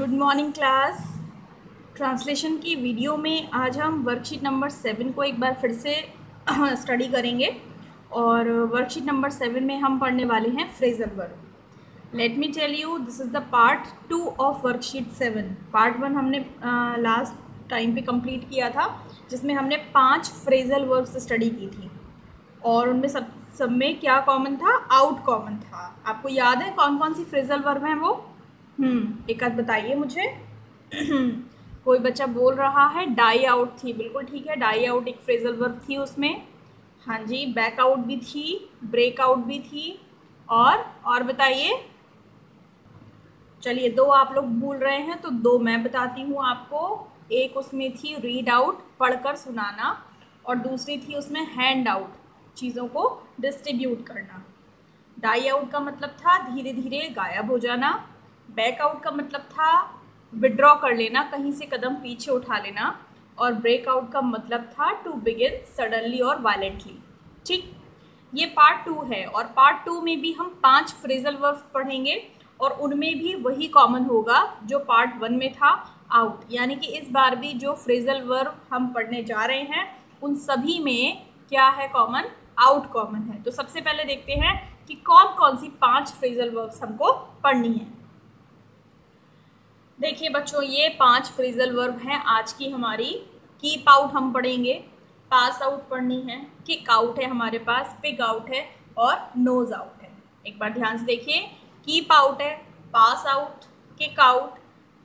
Good morning class. Translation की video में आज हम वर्कशीट नंबर 7 को एक बार फिर से स्टडी करेंगे और वर्कशीट नंबर 7 में हम पढ़ने वाले हैं phrasal verb. Let me tell you, this is the part 2 of worksheet 7। Part 1 हमने लास्ट टाइम पे कंप्लीट किया था, जिसमें हमने 5 फ्रेजल वर्ब्स स्टडी की थी और उनमें सब में क्या कॉमन था? आउट कॉमन था। आपको याद है कौन कौन सी फ्रेजल वर्ब हैं वो? एक आध बताइए मुझे। कोई बच्चा बोल रहा है डाई आउट थी, बिल्कुल ठीक है, डाई आउट एक फ्रेजल वर्ब थी उसमें। हाँ जी, बैक आउट भी थी, ब्रेक आउट भी थी, और बताइए। चलिए, 2 आप लोग भूल रहे हैं तो 2 मैं बताती हूँ आपको। एक उसमें थी रीड आउट, पढ़कर सुनाना, और दूसरी थी उसमें हैंड आउट, चीज़ों को डिस्ट्रीब्यूट करना। डाई आउट का मतलब था धीरे धीरे गायब हो जाना। बैक आउट का मतलब था विड्रॉ कर लेना, कहीं से कदम पीछे उठा लेना। और ब्रेक आउट का मतलब था टू बिगिन सडनली और वायलेंटली। ठीक, ये पार्ट 2 है और पार्ट 2 में भी हम 5 फ्रेजल वर्ब्स पढ़ेंगे और उनमें भी वही कॉमन होगा जो पार्ट 1 में था, आउट। यानी कि इस बार भी जो फ्रेजल वर्ब हम पढ़ने जा रहे हैं उन सभी में क्या है कॉमन? आउट कॉमन है। तो सबसे पहले देखते हैं कि कौन कौन सी 5 फ्रेजल वर्ब्स हमको पढ़नी है। देखिए बच्चों, ये 5 फ्रेजल वर्ब हैं आज की हमारी। कीप आउट हम पढ़ेंगे, पास आउट पढ़नी है, किक आउट है हमारे पास, पिग आउट है और नोज आउट है। एक बार ध्यान से देखिए, कीप आउट है, pass out, kick out,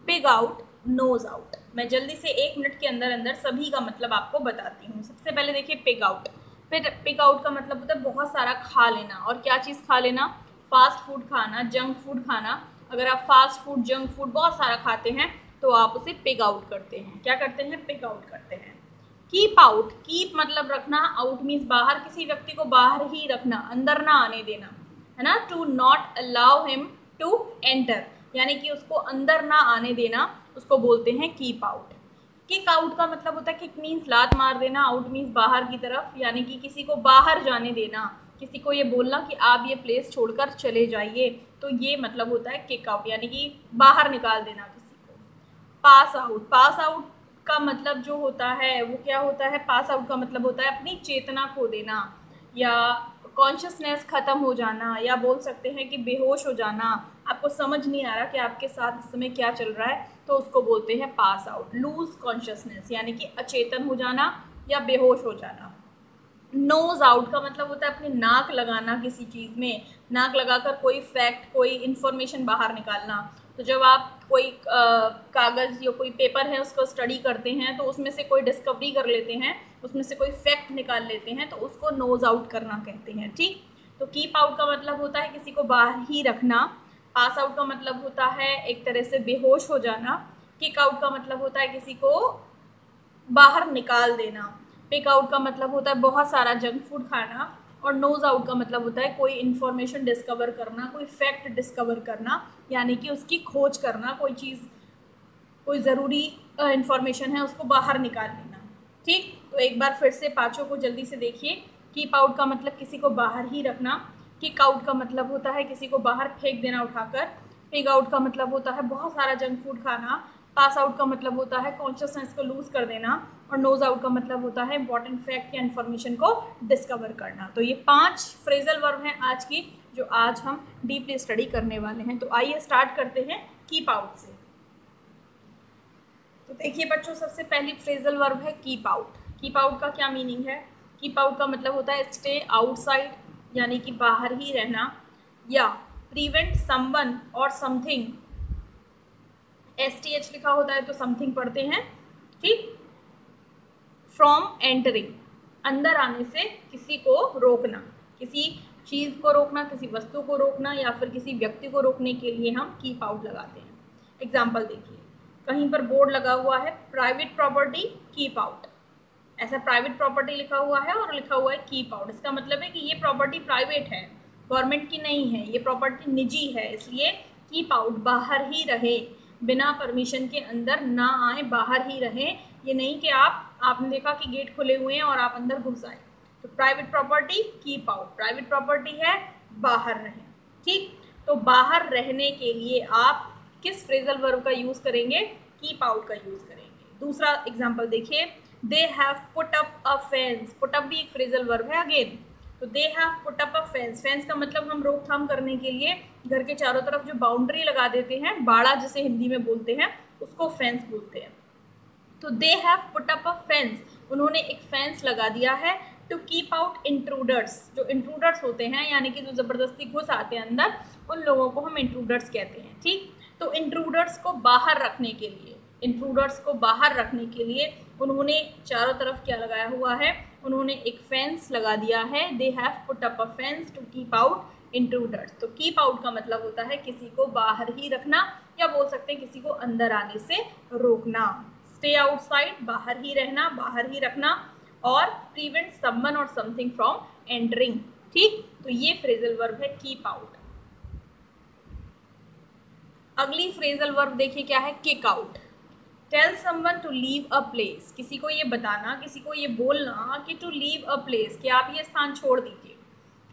pig out, nose out. मैं जल्दी से 1 मिनट के अंदर अंदर सभी का मतलब आपको बताती हूँ। सबसे पहले देखिए पिग आउट। फिर पिग आउट का मतलब होता है बहुत सारा खा लेना। और क्या चीज़ खा लेना? फास्ट फूड खाना, जंक फूड खाना। अगर आप फास्ट फूड, जंक फूड बहुत सारा खाते हैं तो आप उसे पिग आउट करते हैं। क्या करते हैं? पिग आउट करते हैं। कीप आउट, कीप मतलब रखना, आउट मीन्स बाहर, किसी व्यक्ति को बाहर ही रखना, अंदर ना आने देना, है ना। To not allow him to enter, यानी कि उसको अंदर ना आने देना, उसको बोलते हैं कीप आउट। किक आउट का मतलब होता है, किक मीन्स लात मार देना, आउट मीन्स बाहर की तरफ, यानी कि किसी को बाहर जाने देना, किसी को ये बोलना कि आप ये प्लेस छोड़कर चले जाइए, तो ये मतलब होता है किक आउट, यानी कि बाहर निकाल देना किसी को। पास आउट, पास आउट का मतलब जो होता है वो क्या होता है? पास आउट का मतलब होता है अपनी चेतना खो देना, या कॉन्शियसनेस खत्म हो जाना, या बोल सकते हैं कि बेहोश हो जाना। आपको समझ नहीं आ रहा कि आपके साथ इस समय क्या चल रहा है, तो उसको बोलते हैं पास आउट। लूज कॉन्शियसनेस यानी कि अचेतन हो जाना या बेहोश हो जाना। नोज आउट का मतलब होता है अपनी नाक लगाना किसी चीज़ में, नाक लगाकर कोई फैक्ट, कोई इन्फॉर्मेशन बाहर निकालना। तो जब आप कोई कागज़ या कोई पेपर है उसको स्टडी करते हैं तो उसमें से कोई डिस्कवरी कर लेते हैं, उसमें से कोई फैक्ट निकाल लेते हैं, तो उसको नोज आउट करना कहते हैं। ठीक, तो कीप आउट का मतलब होता है किसी को बाहर ही रखना। पास आउट का मतलब होता है एक तरह से बेहोश हो जाना। किक आउट का मतलब होता है किसी को बाहर निकाल देना। पिक आउट का मतलब होता है बहुत सारा जंक फूड खाना। और नोज आउट का मतलब होता है कोई इन्फॉर्मेशन डिस्कवर करना, कोई फैक्ट डिस्कवर करना, यानी कि उसकी खोज करना, कोई चीज़, कोई ज़रूरी इन्फॉर्मेशन है उसको बाहर निकाल लेना। ठीक, तो एक बार फिर से पाँचों को जल्दी से देखिए। कीप आउट का मतलब किसी को बाहर ही रखना। किक आउट का मतलब होता है किसी को बाहर फेंक देना उठाकर। पिग आउट का मतलब होता है बहुत सारा जंक फूड खाना। पास आउट का मतलब होता है कॉन्शियसनेस को लूज कर देना। और नोज आउट का मतलब होता है इंपॉर्टेंट फैक्ट या इन्फॉर्मेशन को डिस्कवर करना। तो ये 5 फ्रेजल वर्ब हैं आज की, जो आज हम डीपली स्टडी करने वाले हैं। तो आइए स्टार्ट करते हैं कीप आउट से। तो देखिए बच्चों, सबसे पहली फ्रेजल वर्ब है कीप आउट। कीप आउट का क्या मीनिंग है? कीप आउट का मतलब होता है स्टे आउटसाइड, यानी कि बाहर ही रहना, या प्रिवेंट समवन और समथिंग, STH लिखा होता है तो समथिंग पढ़ते हैं, ठीक, फ्रॉम एंटरिंग, अंदर आने से किसी को रोकना, किसी चीज़ को रोकना, किसी वस्तु को रोकना, या फिर किसी व्यक्ति को रोकने के लिए हम कीप आउट लगाते हैं। एग्जाम्पल देखिए, कहीं पर बोर्ड लगा हुआ है प्राइवेट प्रॉपर्टी कीप आउट, ऐसा प्राइवेट प्रॉपर्टी लिखा हुआ है और लिखा हुआ है कीप आउट। इसका मतलब है कि ये प्रॉपर्टी प्राइवेट है, गवर्नमेंट की नहीं है, ये प्रॉपर्टी निजी है, इसलिए कीप आउट, बाहर ही रहे, बिना परमिशन के अंदर ना आए, बाहर ही रहे। ये नहीं कि आपने देखा कि गेट खुले हुए हैं और आप अंदर घुस आए। तो private property keep out, private property है, बाहर रहें। ठीक, तो बाहर रहने के लिए आप किस फ्रेजल वर्ब का यूज करेंगे, कीप आउट का यूज करेंगे। दूसरा एग्जाम्पल देखिए, दे have put up a fence, put up भी एक फ्रेजल वर्ब है अगेन। तो दे have put up a fence, fence का मतलब हम रोकथाम करने के लिए घर के चारों तरफ जो बाउंड्री लगा देते हैं, बाड़ा जिसे हिंदी में बोलते हैं, उसको फेंस बोलते हैं। तो दे have put up a fence, उन्होंने एक फेंस लगा दिया है टू कीप आउट इंट्रूडर्स, जो इंट्रूडर्स होते हैं यानी कि जो ज़बरदस्ती घुस आते हैं अंदर, उन लोगों को हम इंट्रूडर्स कहते हैं। ठीक, तो इंट्रूडर्स को बाहर रखने के लिए, इंट्रूडर्स को बाहर रखने के लिए उन्होंने चारों तरफ क्या लगाया हुआ है, उन्होंने एक फेंस लगा दिया है। They have put up a fence to keep out intruders. तो कीप आउट का मतलब होता है किसी को बाहर ही रखना, या बोल सकते हैं किसी को अंदर आने से रोकना। स्टे आउटसाइड, बाहर ही रहना, बाहर ही रखना, और प्रिवेंट समवन और समथिंग फ्रॉम एंटरिंग। ठीक, तो ये फ्रेजल वर्ब है कीप आउट। अगली फ्रेजल वर्ब देखिए क्या है, kick out. Tell someone to leave a place, किसी को ये बताना, किसी को ये बोलना कि टू लीव अ प्लेस, कि आप ये स्थान छोड़ दीजिए,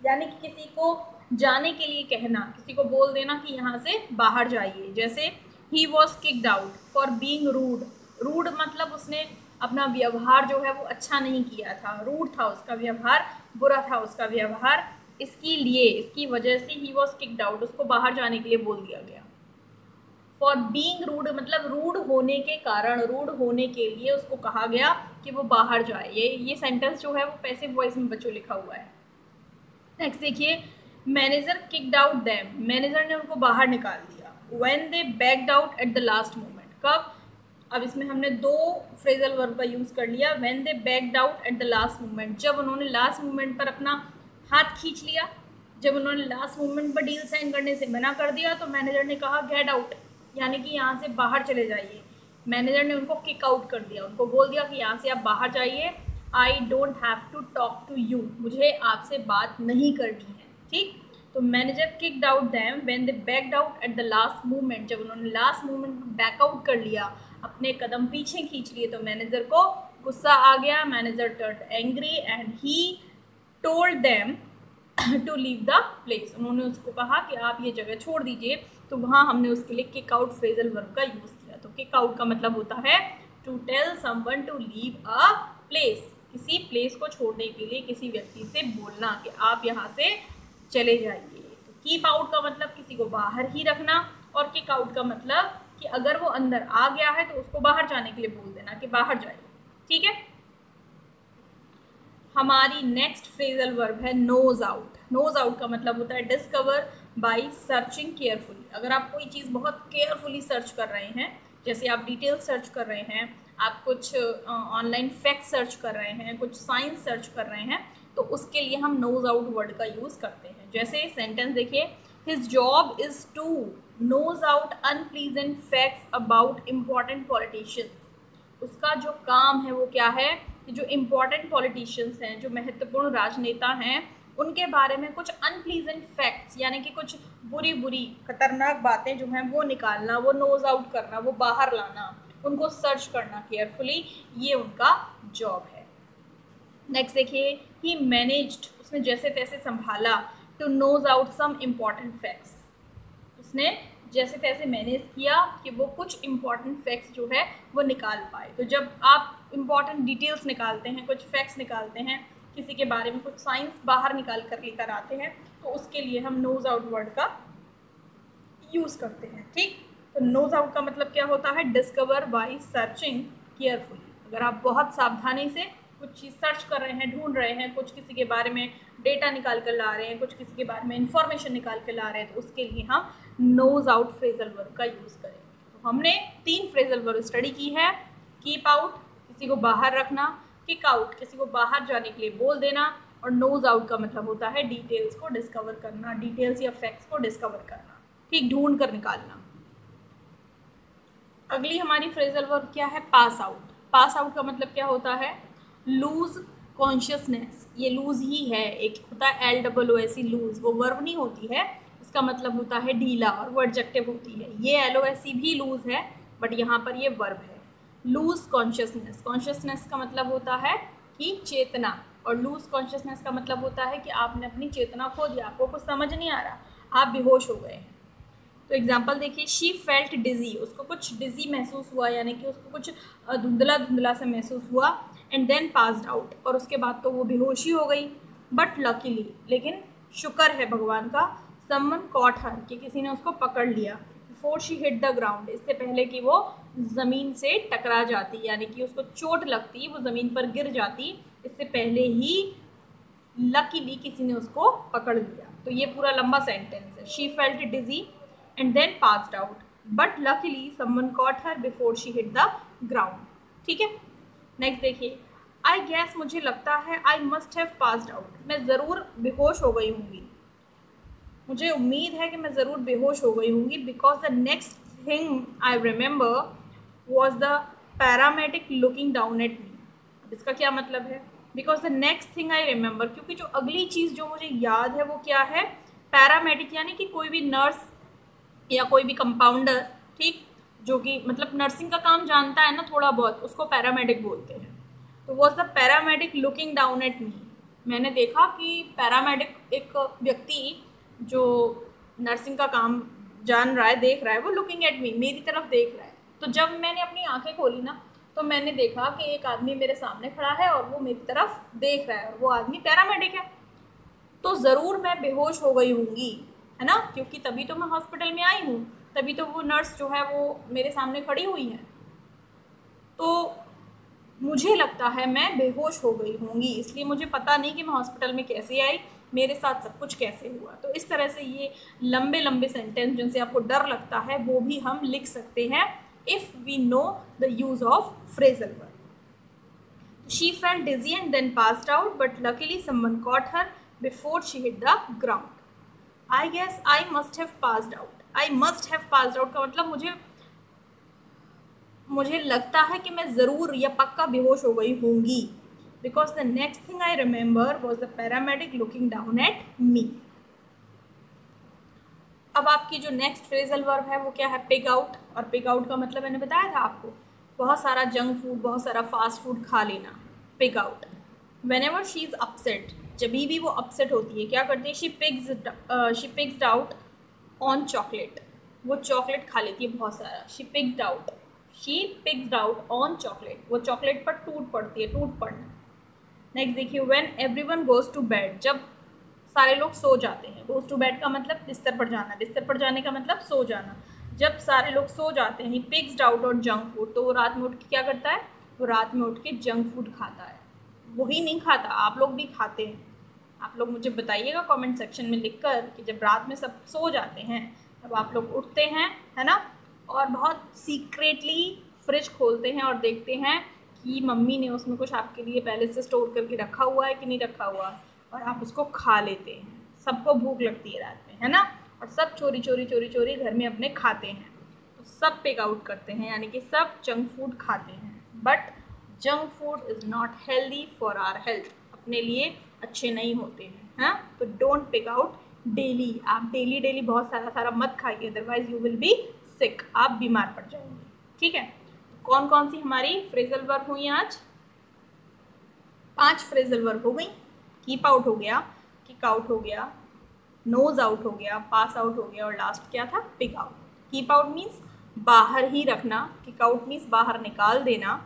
यानी कि किसी को जाने के लिए कहना, किसी को बोल देना कि यहाँ से बाहर जाइए। जैसे he was kicked out for being rude, rude मतलब उसने अपना व्यवहार जो है वो अच्छा नहीं किया था, रूड था उसका व्यवहार, बुरा था उसका व्यवहार, इसकी लिए, इसकी वजह से ही वॉज किक्ड आउट, उसको बाहर जाने के लिए बोल दिया गया। फॉर बीइंग रूड मतलब रूड होने के कारण, रूड होने के लिए उसको कहा गया कि वो बाहर जाए। ये सेंटेंस जो है वो पैसिव वॉइस में बच्चों लिखा हुआ है। नेक्स्ट देखिए, manager kicked out them, manager ने उनको बाहर निकाल दिया। When they backed out at the last moment, कब, अब इसमें हमने दो फ्रेजल वर्ब का यूज कर लिया। When they backed out at the last moment, जब उन्होंने लास्ट मोमेंट पर अपना हाथ खींच लिया, जब उन्होंने लास्ट मोमेंट पर डील साइन करने से मना कर दिया, तो मैनेजर ने कहा गेट आउट, यानी कि यहाँ से बाहर चले जाइए। मैनेजर ने उनको किक आउट कर दिया, उनको बोल दिया कि यहाँ से आप बाहर जाइए। I don't have to talk to you, मुझे आपसे बात नहीं करनी है। ठीक, तो manager kicked out them when they backed out at the last moment, जब उन्होंने लास्ट मोमेंट में बैकआउट कर लिया, अपने कदम पीछे खींच लिए, तो मैनेजर को गुस्सा आ गया। Manager turned angry and he told them to leave the place, उन्होंने उसको कहा कि आप ये जगह छोड़ दीजिए। तो वहाँ हमने उसके लिए किक आउट फ्रेजल वर्ब का यूज़ किया। तो किक आउट का मतलब होता है to tell someone to leave a place, किसी प्लेस को छोड़ने के लिए किसी व्यक्ति से बोलना कि आप यहाँ से चले जाइए। तो कीप आउट का मतलब किसी को बाहर ही रखना, और किक आउट का मतलब कि अगर वो अंदर आ गया है तो उसको बाहर जाने के लिए बोल देना कि बाहर जाइए। ठीक है, हमारी नेक्स्ट फ्रेजल वर्ब है नोज आउट। नोज आउट का मतलब होता है डिस्कवर बाय सर्चिंग केयरफुली। अगर आप कोई चीज़ बहुत केयरफुली सर्च कर रहे हैं, जैसे आप डिटेल सर्च कर रहे हैं, आप कुछ ऑनलाइन फैक्ट सर्च कर रहे हैं, कुछ साइंस सर्च कर रहे हैं, तो उसके लिए हम नोज आउट वर्ड का यूज़ करते हैं। जैसे सेंटेंस देखिए, his job is to nose out unpleasant facts about important politicians. उसका जो काम है वो क्या है कि जो इम्पॉर्टेंट पॉलिटिशियंस हैं, जो महत्वपूर्ण राजनेता हैं, उनके बारे में कुछ अनप्लीजेंट फैक्ट्स यानी कि कुछ बुरी बुरी खतरनाक बातें जो हैं वो निकालना, वो नोज आउट करना, वो बाहर लाना, उनको सर्च करना केयरफुली, ये उनका जॉब है। नेक्स्ट देखिए, ही मैनेज्ड, उसने जैसे तैसे संभाला, to nose out some important facts, उसने जैसे तैसे मैनेज किया कि वो कुछ इम्पॉर्टेंट फैक्ट्स जो है वो निकाल पाए। तो जब आप इम्पॉर्टेंट डिटेल्स निकालते हैं, कुछ फैक्ट्स निकालते हैं, किसी के बारे में कुछ साइंस बाहर निकाल कर लेकर आते हैं, तो उसके लिए हम नोज आउट वर्ड का यूज़ करते हैं। ठीक, तो नोज आउट का मतलब क्या होता है, डिस्कवर बाय सर्चिंग केयरफुली। अगर आप बहुत सावधानी से कुछ चीज़ सर्च कर रहे हैं, ढूंढ रहे हैं, कुछ किसी के बारे में डेटा निकाल कर ला रहे हैं, कुछ किसी के बारे में इंफॉर्मेशन निकाल कर ला रहे हैं, तो उसके लिए हम नोज आउट फ्रेजल वर्ब का यूज़ करेंगे। तो हमने 3 फ्रेजल वर्ब स्टडी की है। कीप आउट, किसी को बाहर रखना, किक आउट, किसी को बाहर जाने के लिए बोल देना, और नोज आउट का मतलब होता है डिटेल्स को डिस्कवर करना, डिटेल्स या फैक्ट्स को डिस्कवर करना, ठीक, ढूंढ कर निकालना। अगली हमारी फ्रेजल वर्ब क्या है, पास आउट। पास आउट का मतलब क्या होता है, लूज कॉन्शियसनेस, ये लूज ही है, एक होता है LOOS लूज, वो वर्ब नहीं होती है, इसका मतलब होता है ढीला, और वो एडजेक्टिव होती है। ये LOSE भी लूज है, बट यहाँ पर ये वर्ब है। लूज कॉन्शियसनेस, कॉन्शियसनेस का मतलब होता है कि चेतना, और लूज कॉन्शियसनेस का मतलब होता है कि आपने अपनी चेतना खो दिया, आपको कुछ समझ नहीं आ रहा, आप बेहोश हो गए हैं। तो एग्जाम्पल देखिए, शी फेल्ट डिजी, उसको कुछ डिजी महसूस हुआ, यानी कि उसको कुछ धुंधला धुंधला सा महसूस हुआ, एंड देन पास्ड आउट, और उसके बाद तो वो बेहोशी हो गई। बट लकीली, लेकिन शुक्र है भगवान का, समवन कॉट हर, कि किसी ने उसको पकड़ लिया, before she hit the ground, इससे पहले कि वो ज़मीन से टकरा जाती, यानी कि उसको चोट लगती, वो ज़मीन पर गिर जाती, इससे पहले ही लकीली किसी ने उसको पकड़ लिया। तो ये पूरा लंबा सेंटेंस है, she felt dizzy and then passed out, but luckily someone caught her before she hit the ground. ठीक है, नेक्स्ट देखिए, आई गैस, मुझे लगता है, I must have passed out, मैं ज़रूर बेहोश हो गई होंगी, मुझे उम्मीद है कि मैं ज़रूर बेहोश हो गई होंगी, because the next thing I remember was the paramedic looking down at me. इसका क्या मतलब है? Because the next thing I remember, क्योंकि जो अगली चीज़ जो मुझे याद है वो क्या है? पैरामेडिक, यानी कि कोई भी नर्स या कोई भी कंपाउंडर, ठीक, जो कि मतलब नर्सिंग का काम जानता है ना थोड़ा बहुत, उसको पैरामेडिक बोलते हैं। तो was the paramedic looking down at me, मैंने देखा कि पैरामेडिक, एक व्यक्ति जो नर्सिंग का काम जान रहा है, देख रहा है, वो लुकिंग एट मी, मेरी तरफ देख रहा है। तो जब मैंने अपनी आंखें खोली ना, तो मैंने देखा कि एक आदमी मेरे सामने खड़ा है और वो मेरी तरफ देख रहा है, और वो आदमी पैरामेडिक है। तो ज़रूर मैं बेहोश हो गई होंगी, है ना, क्योंकि तभी तो मैं हॉस्पिटल में आई हूँ, तभी तो वो नर्स जो है वो मेरे सामने खड़ी हुई है। तो मुझे लगता है मैं बेहोश हो गई होंगी, इसलिए मुझे पता नहीं कि मैं हॉस्पिटल में कैसे आई, मेरे साथ सब कुछ कैसे हुआ। तो इस तरह से ये लंबे लंबे सेंटेंस जिनसे आपको डर लगता है वो भी हम लिख सकते हैं if we know the use of phrasal verb. She felt dizzy and then passed out, but luckily someone caught her before she hit the ground. I guess I must have passed out, I must have passed out का मतलब मुझे लगता है कि मैं ज़रूर या पक्का बेहोश हो गई होंगी, because the next thing I remember was the paramedic looking down at me. अब आपकी जो नेक्स्ट फ्रेजल वर्ब है वो क्या है? Pig out. और पिग आउट का मतलब मैंने बताया था आपको, बहुत सारा जंक फूड, बहुत सारा फास्ट फूड खा लेना, pig out. Whenever she is upset, जब भी वो अपसेट होती है क्या करती है? She pigs out on chocolate, वो चॉकलेट खा लेती है बहुत सारा। She pigged out on chocolate, वो चॉकलेट पर टूट पड़ती है, टूट पड़ना। नेक्स्ट देखिए, when everyone goes to bed, जब सारे लोग सो जाते हैं। गोज टू बेड का मतलब बिस्तर पर जाना, बिस्तर पर जाने का मतलब सो जाना। जब सारे लोग सो जाते हैं, पिग्ड आउट ऑन जंक फूड, तो वो रात में उठ के क्या करता है? वो रात में उठ के जंक फूड खाता है। वही नहीं खाता, आप लोग भी खाते हैं। आप लोग मुझे बताइएगा कमेंट सेक्शन में लिखकर कि जब रात में सब सो जाते हैं तब आप लोग उठते हैं, है ना, और बहुत सीक्रेटली फ्रिज खोलते हैं और देखते हैं कि मम्मी ने उसमें कुछ आपके लिए पहले से स्टोर करके रखा हुआ है कि नहीं रखा हुआ, और आप उसको खा लेते हैं। सबको भूख लगती है रात में, है ना, और सब चोरी चोरी घर में अपने खाते हैं। तो सब पिग आउट करते हैं, यानी कि सब जंक फूड खाते हैं। But junk food is not healthy for our health, अपने लिए अच्छे नहीं होते हैं, हाँ। तो डोंट पिग आउट डेली, आप डेली बहुत सारा मत खाइए, otherwise you will be sick, आप बीमार पड़ जाएंगे। ठीक है, कौन कौन सी हमारी फ्रेजल वर्ब हुई आज? 5 फ्रेजल वर्ब हो गई। कीप आउट हो गया, किक आउट हो गया, नोज आउट हो गया, पास आउट हो गया, और लास्ट क्या था? Pig out. Keep out means बाहर ही रखना, किक आउट मीन्स बाहर निकाल देना,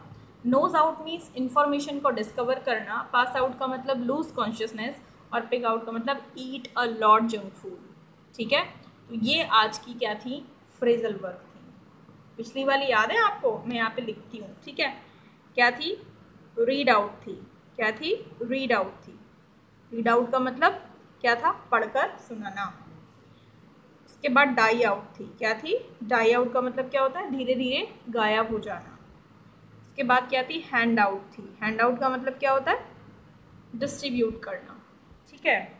नोज आउट मीन्स इंफॉर्मेशन को डिस्कवर करना, पास आउट का मतलब लूज कॉन्शियसनेस, और पिग आउट का मतलब ईट अ लॉट जंक फूड। ठीक है, तो ये आज की क्या थी? फ्रेजल वर्ब थी। पिछली वाली याद है आपको? मैं यहाँ पे लिखती हूँ, ठीक है। क्या थी? रीड आउट थी। क्या थी? रीड आउट थी। रीड आउट का मतलब क्या था? पढ़कर सुनाना। उसके बाद डाई आउट थी। क्या थी? डाई आउट का मतलब क्या होता है? धीरे धीरे गायब हो जाना। उसके बाद क्या थी? हैंड आउट थी। हैंड आउट का मतलब क्या होता है? डिस्ट्रीब्यूट करना। ठीक है,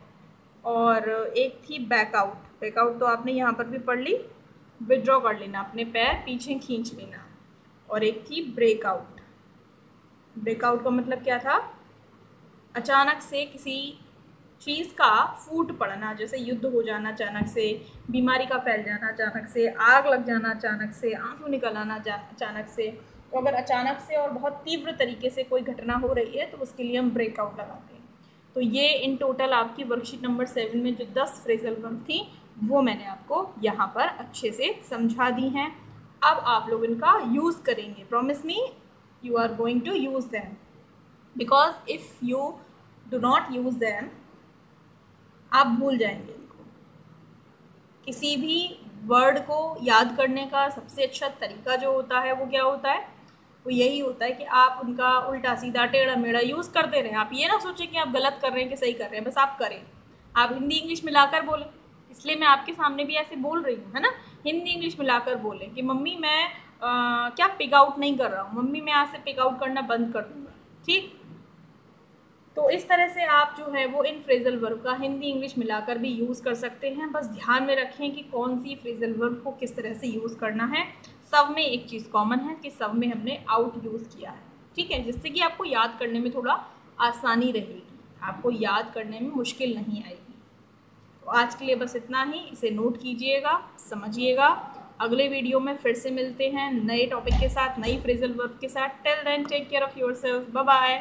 और एक थी बैक आउट। बैक आउट तो आपने यहाँ पर भी पढ़ ली, विड्रॉ कर लेना, अपने पैर पीछे खींच लेना। और एक थी ब्रेकआउट। ब्रेकआउट का मतलब क्या था? अचानक से किसी चीज़ का फूट पड़ना, जैसे युद्ध हो जाना अचानक से, बीमारी का फैल जाना अचानक से, आग लग जाना अचानक से, आंसू निकल आना अचानक से। तो अगर अचानक से और बहुत तीव्र तरीके से कोई घटना हो रही है तो उसके लिए हम ब्रेकआउट लगाते हैं। तो ये इन टोटल आपकी वर्कशीट नंबर 7 में जो 10 फ्रेजल वर्ब थी वो मैंने आपको यहाँ पर अच्छे से समझा दी हैं। अब आप लोग इनका यूज़ करेंगे। Promise me you are going to use them, because if you do not use them आप भूल जाएंगे इनको। किसी भी वर्ड को याद करने का सबसे अच्छा तरीका जो होता है वो क्या होता है, वो यही होता है कि आप उनका उल्टा सीधा टेढ़ा मेढ़ा यूज़ करते रहें। आप ये ना सोचें कि आप गलत कर रहे हैं कि सही कर रहे हैं, बस आप करें। आप हिंदी इंग्लिश मिलाकर बोलें, इसलिए मैं आपके सामने भी ऐसे बोल रही हूँ, है ना। हिंदी इंग्लिश मिलाकर बोलें कि मम्मी मैं क्या पिक आउट नहीं कर रहा हूँ, मम्मी मैं आज से पिक आउट करना बंद कर दूँगा। ठीक, तो इस तरह से आप जो है वो इन फ्रेजल वर्ब का हिंदी इंग्लिश मिलाकर भी यूज़ कर सकते हैं। बस ध्यान में रखें कि कौन सी फ्रेजल वर्ब को किस तरह से यूज़ करना है। सब में एक चीज़ कॉमन है कि सब में हमने आउट यूज़ किया है, ठीक है, जिससे कि आपको याद करने में थोड़ा आसानी रहेगी, आपको याद करने में मुश्किल नहीं आएगी। तो आज के लिए बस इतना ही, इसे नोट कीजिएगा, समझिएगा। अगले वीडियो में फिर से मिलते हैं नए टॉपिक के साथ, नई फ्रेजल वर्ब के साथ। Till then take care of yourself, bye bye.